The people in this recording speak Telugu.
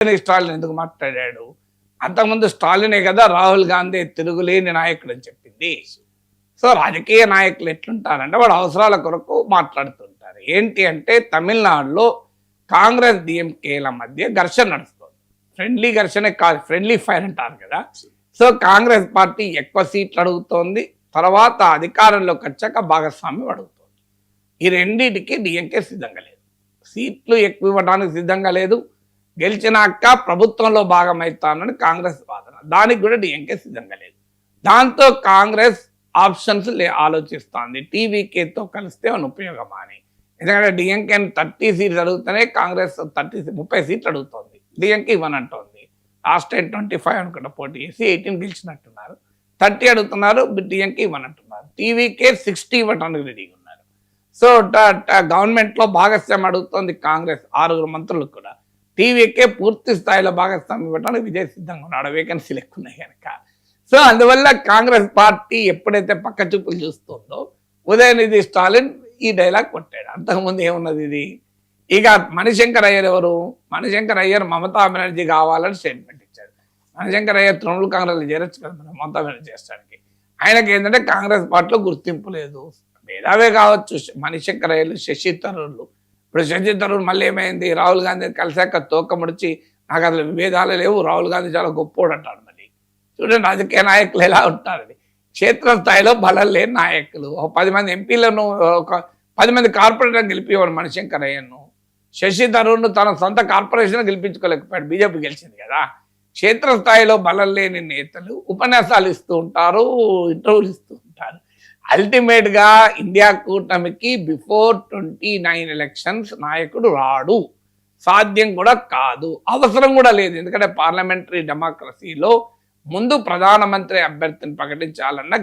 స్టాలిన్ ఎందుకు మాట్లాడాడు? అంతకుముందు స్టాలినే కదా రాహుల్ గాంధీ తిరుగులేని నాయకుడు అని చెప్పింది. సో రాజకీయ నాయకులు ఎట్లుంటారంటే వాడు అవసరాల కొరకు మాట్లాడుతుంటారు. ఏంటి అంటే తమిళనాడులో కాంగ్రెస్ డిఎంకేల మధ్య ఘర్షణ నడుస్తుంది. ఫ్రెండ్లీ ఘర్షణ కాదు, ఫ్రెండ్లీ ఫైర్ అంటారు కదా. సో కాంగ్రెస్ పార్టీ ఎక్కువ సీట్లు అడుగుతోంది, తర్వాత అధికారంలోకి వచ్చాక భాగస్వామ్యం అడుగుతోంది. ఈ రెండింటికి డిఎంకే సిద్ధంగా లేదు. సీట్లు ఎక్కువ ఇవ్వడానికి సిద్ధంగా లేదు. గెలిచినాక ప్రభుత్వంలో భాగమవుతానని కాంగ్రెస్ వాదన, దానికి కూడా డిఎంకే సిద్ధంగా లేదు. దాంతో కాంగ్రెస్ ఆప్షన్స్ ఆలోచిస్తోంది, టీవీకేతో కలిస్తే అని ఉపయోగమా అని. ఎందుకంటే డిఎంకే 30 సీట్లు అడుగుతూనే కాంగ్రెస్ 30 సీట్లు అడుగుతోంది, డిఎంకే ఇవ్వనంటోంది. లాస్ట్ టైం 25 అనుకుంటా పోటీ చేసి 18 గెలిచినట్టున్నారు. 30 అడుగుతున్నారు, డిఎంకే ఇవ్వనంటున్నారు. టీవీకే 60 ఇవ్వటానికి రెడీగా ఉన్నారు. సో గవర్నమెంట్లో భాగస్వామ్యం అడుగుతోంది కాంగ్రెస్, 6 మంత్రులు కూడా. టీవీకే పూర్తి స్థాయిలో భాగస్వామ్యం ఇవ్వడానికి విజయ్ సిద్ధంగా ఉన్నాడు, వేకెన్సీలు ఎక్కువ ఉన్నాయి కనుక. సో అందువల్ల కాంగ్రెస్ పార్టీ ఎప్పుడైతే పక్క చూపులు చూస్తుందో ఉదయనిధి స్టాలిన్ ఈ డైలాగ్ కొట్టాడు. అంతకుముందు ఏమున్నది ఇది? ఇక మణిశంకర్ అయ్యర్ ఎవరు? మణిశంకర్ అయ్యర్ మమతా బెనర్జీ కావాలని స్టేట్మెంట్ ఇచ్చాడు. మణిశంకర్ అయ్యర్ తృణమూల్ కాంగ్రెస్లో చేరొచ్చు కదా మమతా బెనర్జీ చేస్తానికి. ఆయనకి ఏంటంటే కాంగ్రెస్ పార్టీలో గుర్తింపు లేదు. మేధావే కావచ్చు మణిశంకర్ అయ్యర్లు, శశి థరూర్లు. ఇప్పుడు శశి థరూర్ మళ్ళీ ఏమైంది, రాహుల్ గాంధీ కలిసాక తోక ముడిచి నాకు అసలు విభేదాలే లేవు, రాహుల్ గాంధీ చాలా గొప్పోడు అంటాడు. మళ్ళీ చూడండి రాజకీయ నాయకులు ఎలా ఉంటారని. క్షేత్రస్థాయిలో బలం లేని నాయకులు. 10 మంది ఎంపీలను, ఒక 10 మంది కార్పొరేటర్లను గెలిపేవాడు మణిశంకర్ అయ్యర్ను. శశి థరూర్ను తన సొంత కార్పొరేషన్ గెలిపించుకోలేకపోయాడు, బీజేపీ గెలిచింది కదా. క్షేత్రస్థాయిలో బలం లేని నేతలు ఉపన్యాసాలు ఇస్తూ ఉంటారు, ఇంటర్వ్యూలు ఇస్తూ ఉంటారు. అల్టిమేట్గా ఇండియా కూటమికి బిఫోర్ 29 ఎలక్షన్స్ నాయకుడు రాడు, సాధ్యం కూడా కాదు, అవసరం కూడా లేదు. ఎందుకంటే పార్లమెంటరీ డెమోక్రసీలో ముందు ప్రధానమంత్రి అభ్యర్థిని ప్రకటించాలన్న